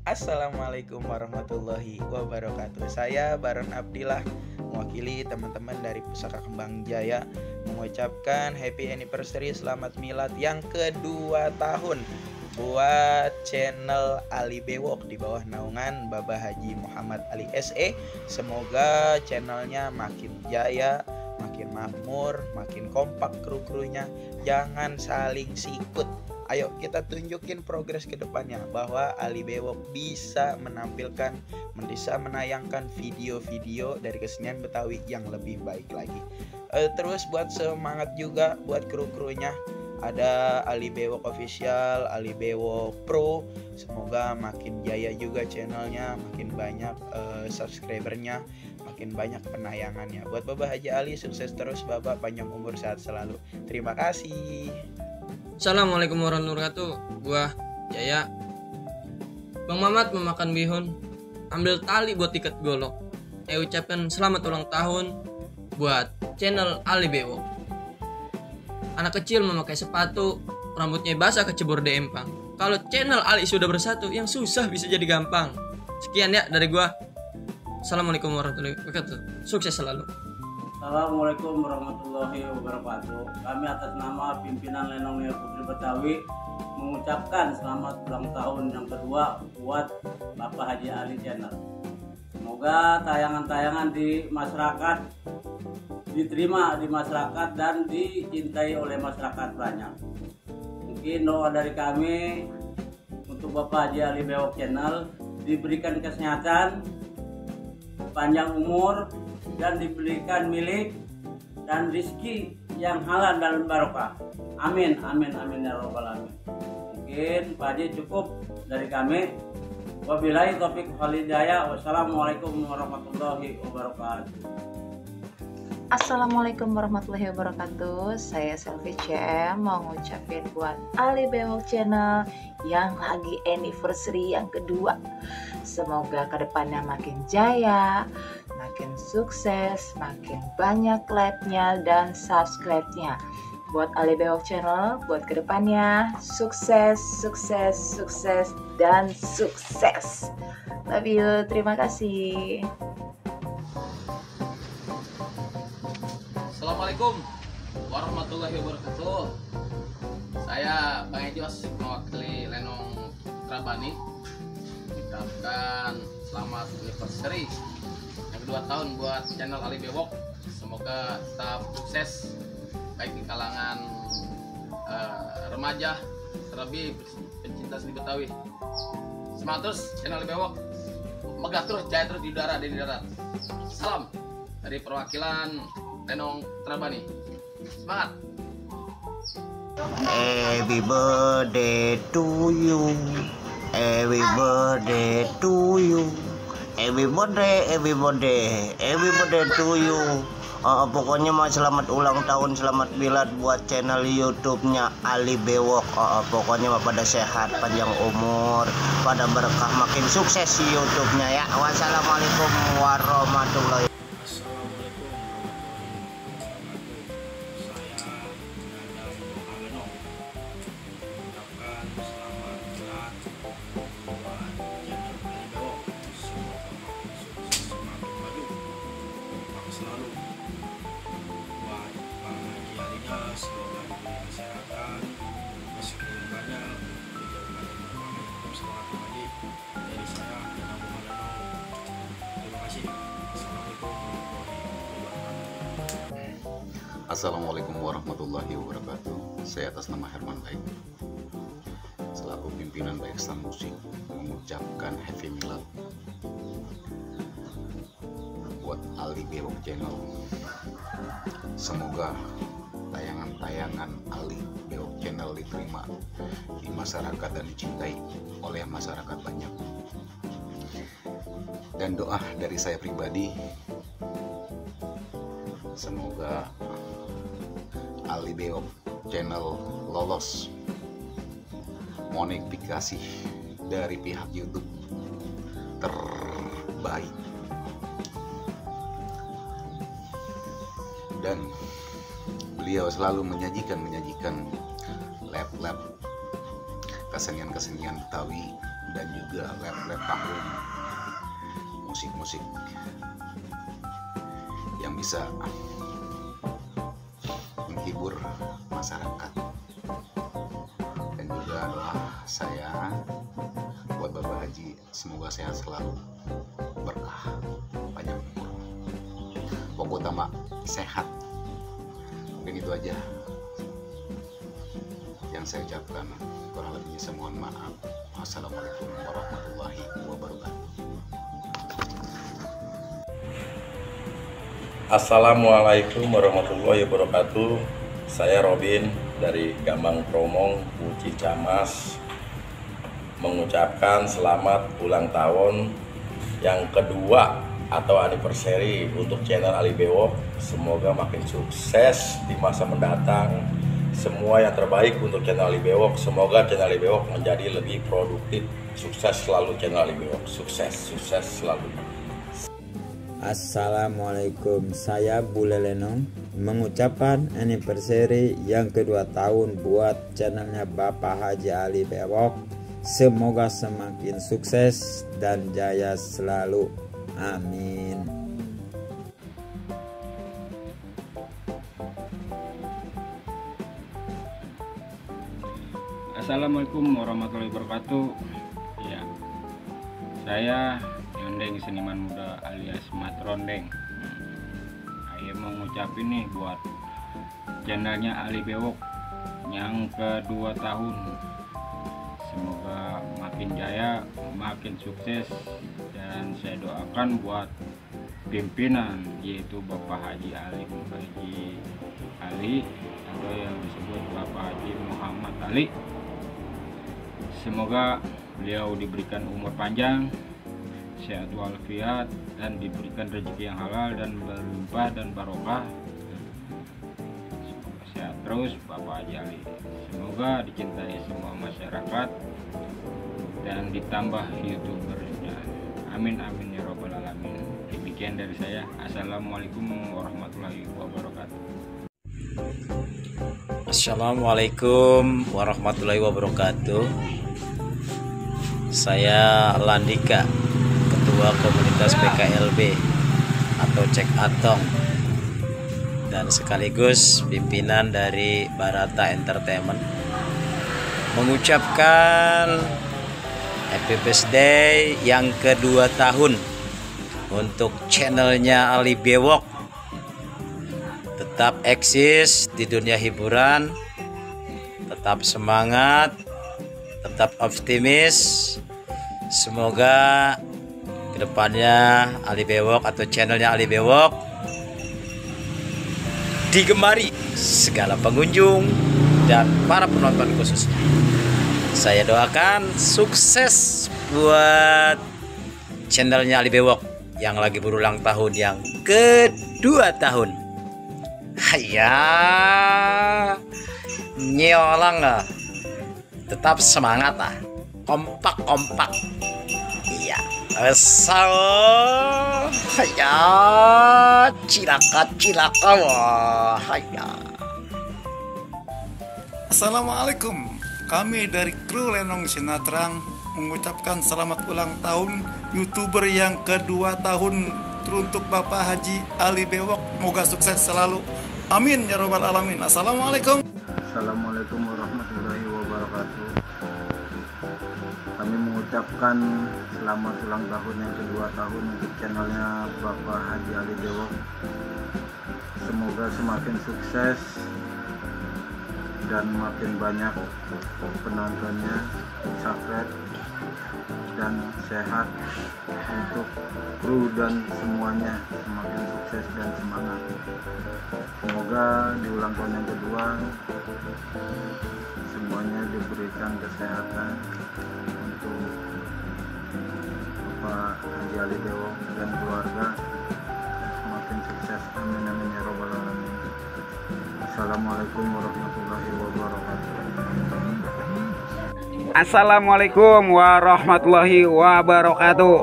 Assalamualaikum warahmatullahi wabarakatuh. Saya Baron Abdillah, mewakili teman-teman dari Pusaka Kembang Jaya, mengucapkan happy anniversary, selamat milad yang kedua tahun buat channel Ali Bewok di bawah naungan Bapak Haji Muhammad Ali SE. Semoga channelnya makin jaya, makin makmur, makin kompak kru-krunya. Jangan saling sikut. Ayo kita tunjukin progres ke depannya bahwa Ali Bewok bisa menampilkan, bisa menayangkan video-video dari kesenian Betawi yang lebih baik lagi. Terus buat semangat juga buat kru-krunya. Ada Ali Bewok Official, Ali Bewok Pro. Semoga makin jaya juga channelnya, makin banyak subscribernya, makin banyak penayangannya. Buat Bapak Haji Ali, sukses terus Bapak, panjang umur, sehat selalu. Terima kasih. Assalamualaikum warahmatullahi wabarakatuh. Gua Jaya. Bang Mamat memakan bihun, ambil tali buat ikat golok. Ucapkan selamat ulang tahun buat channel Ali Bewok. Anak kecil memakai sepatu, rambutnya basah kecebur di empang. Kalau channel Ali sudah bersatu, yang susah bisa jadi gampang. Sekian ya dari gua. Assalamualaikum warahmatullahi wabarakatuh. Sukses selalu. Assalamualaikum warahmatullahi wabarakatuh. Kami atas nama pimpinan Lenong Neo Putri Betawi mengucapkan selamat ulang tahun yang kedua buat Bapak Haji Ali Channel. Semoga tayangan-tayangan di masyarakat diterima di masyarakat dan dicintai oleh masyarakat banyak. Mungkin doa dari kami untuk Bapak Haji Ali Bewok Channel diberikan kesehatan, panjang umur, dan diberikan milik dan rizki yang halal dan barokah. Amin, amin, amin ya rabbal alamin. Mungkin Pak Haji cukup dari kami. Wabillahi taufiq wal hidayah. Wassalamualaikum warahmatullahi wabarakatuh. Assalamualaikum warahmatullahi wabarakatuh. Saya Selvi CM mau ngucapin buat Ali Bewok Channel yang lagi anniversary yang kedua. Semoga kedepannya makin jaya, makin sukses, makin banyak like-nya dan subscribe-nya. Buat Ali Bewok Channel, buat kedepannya sukses, sukses, sukses, dan sukses. Love you, terima kasih. Assalamualaikum warahmatullahi wabarakatuh. Saya Bang Ejos mewakili Lenong Trabani mengucapkan selamat anniversary yang kedua tahun buat channel Ali Bewok. Semoga tetap sukses baik di kalangan remaja, terlebih pencinta seni Betawi. Semangat terus channel Ali Bewok, megah terus, jaya terus di udara dan di darat. Salam dari perwakilan Lenong Trabani. Semangat. Happy birthday to you. Happy birthday to you. Happy birthday, happy birthday, happy birthday to you. Pokoknya mah selamat ulang tahun, selamat milad buat channel YouTube-nya Ali Bewok. Pokoknya mah pada sehat, panjang umur, pada berkah, makin sukses YouTube-nya ya. Wassalamualaikum warahmatullahi wabarakatuh. Selalu buat Bang Haji Alinya, semoga diberi kesehatan, rezeki yang banyak, dijauhkan dari kami. Semangat Bang Haji dari saya dan Abu Malanong. Terima kasih. Assalamualaikum warahmatullahi wabarakatuh. Assalamualaikum warahmatullahi wabarakatuh. Saya atas nama Herman Baik, selaku pimpinan Baik Stan Musik, mengucapkan happy milad buat Ali Bewok Channel. Semoga tayangan-tayangan Ali Bewok Channel diterima di masyarakat dan dicintai oleh masyarakat banyak. Dan doa dari saya pribadi, semoga Ali Bewok Channel lolos monetisasi dari pihak YouTube terbaik. Dan beliau selalu menyajikan lab kesenian-kesenian Betawi dan juga lab-lab panggung musik-musik yang bisa menghibur masyarakat. Dan juga doa saya buat Bapak Haji, semoga sehat selalu, berkah, panjang umur, pokok utama sehat. Mungkin itu aja yang saya ucapkan, kurang lebihnya saya mohon maaf. Assalamualaikum warahmatullahi wabarakatuh. Assalamualaikum warahmatullahi wabarakatuh. Saya Robin dari Gambang Promong, Puci Camas, mengucapkan selamat ulang tahun yang kedua atau anniversary untuk channel Ali Bewok. Semoga makin sukses di masa mendatang. Semua yang terbaik untuk channel Ali Bewok. Semoga channel Ali Bewok menjadi lebih produktif. Sukses selalu channel Ali Bewok. Sukses selalu. Assalamualaikum, saya Bule Lenong mengucapkan anniversary yang kedua tahun buat channelnya Bapak Haji Ali Bewok. Semoga semakin sukses dan jaya selalu, amin. Assalamualaikum warahmatullahi wabarakatuh. Ya, saya Rondeng, seniman muda alias Mat Rondeng. Saya mau ngucapin nih buat channelnya Ali Bewok yang kedua tahun. Semoga makin jaya, makin sukses, dan saya doakan buat pimpinan yaitu Bapak Haji Ali atau yang disebut Bapak Haji Muhammad Ali. Semoga beliau diberikan umur panjang, sehat walafiat, dan diberikan rezeki yang halal dan berlimpah dan barokah. Semoga sehat terus Bapak Haji Ali. Semoga dicintai semua masyarakat dan ditambah youtubernya. Amin amin ya robbal alamin. Demikian dari saya. Assalamualaikum warahmatullahi wabarakatuh. Assalamualaikum warahmatullahi wabarakatuh. Saya Landika, Ketua Komunitas PKLB atau Cek Atong, dan sekaligus pimpinan dari Barata Entertainment, mengucapkan happy birthday yang kedua tahun untuk channelnya Ali Bewok. Tetap eksis di dunia hiburan, tetap semangat, tetap optimis. Semoga kedepannya Ali Bewok atau channelnya Ali Bewok digemari segala pengunjung dan para penonton khususnya. Saya doakan sukses buat channelnya Ali Bewok yang lagi berulang tahun yang kedua tahun. Hayya, nyolang lah, tetap semangat lah, kompak. Iya, asal hayya, cilaka wah, hayya. Assalamualaikum, kami dari kru Lenong Sinatrang mengucapkan selamat ulang tahun YouTuber yang kedua tahun teruntuk Bapak Haji Ali Bewok. Moga sukses selalu, amin ya robbal alamin. Assalamualaikum. Assalamualaikum warahmatullahi wabarakatuh. Kami mengucapkan selamat ulang tahun yang kedua tahun untuk channelnya Bapak Haji Ali Bewok. Semoga semakin sukses dan makin banyak penontonnya, subscribe, dan sehat untuk kru dan semuanya, semakin sukses dan semangat. Semoga di ulang tahun yang kedua semuanya diberikan kesehatan untuk Bapak Haji Ali Bewok dan keluarga, semakin sukses, amin amin ya robbal alamin. Assalamualaikum warahmatullahi wabarakatuh. Assalamualaikum warahmatullahi wabarakatuh.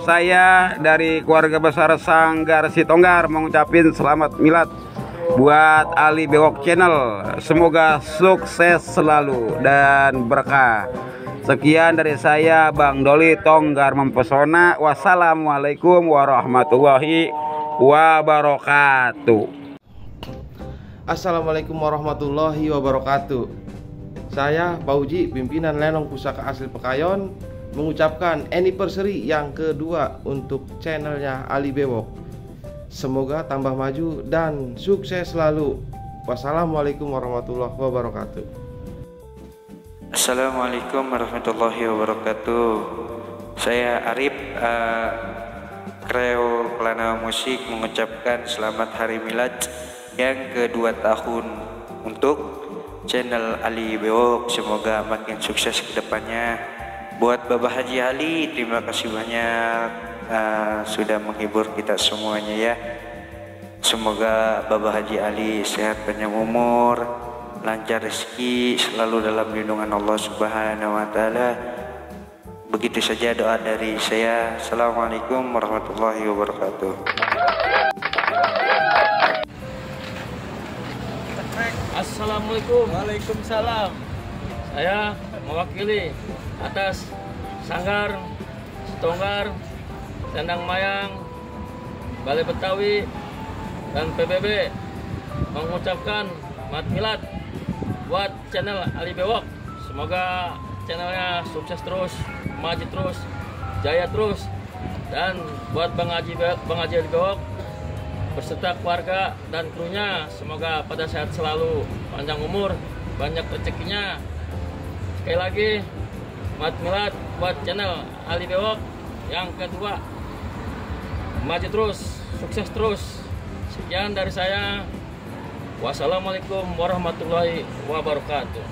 Saya dari keluarga besar Sanggar Sitonggar mengucapkan selamat milad buat Ali Bewok Channel. Semoga sukses selalu dan berkah. Sekian dari saya, Bang Doli Tonggar Mempesona. Wassalamualaikum warahmatullahi wabarakatuh. Assalamualaikum warahmatullahi wabarakatuh. Saya Pauji, pimpinan Lenong Pusaka Asli Pekayon, mengucapkan anniversary yang kedua untuk channelnya Ali Bewok. Semoga tambah maju dan sukses selalu. Wassalamualaikum warahmatullahi wabarakatuh. Assalamualaikum warahmatullahi wabarakatuh. Saya Arif, Kreo Pelana Musik, mengucapkan selamat hari milad yang kedua tahun untuk channel Ali Bewok. Semoga makin sukses ke depannya. Buat Bapak Haji Ali, terima kasih banyak sudah menghibur kita semuanya ya. Semoga Bapak Haji Ali sehat panjang umur, lancar rezeki, selalu dalam lindungan Allah Subhanahu wa taala. Begitu saja doa dari saya. Assalamualaikum warahmatullahi wabarakatuh. Assalamualaikum. Waalaikumsalam. Saya mewakili atas Sanggar Setonggar, Sendang Mayang, Balai Betawi, dan PBB mengucapkan Mat Milad buat channel Ali Bewok. Semoga channelnya sukses terus, maju terus, jaya terus. Dan buat Bang Haji Ali Bewok beserta keluarga dan krunya, semoga pada sehat selalu, panjang umur, banyak rezekinya. Sekali lagi Mat Milad buat channel Ali Bewok yang kedua, maju terus, sukses terus. Sekian dari saya. Wassalamualaikum warahmatullahi wabarakatuh.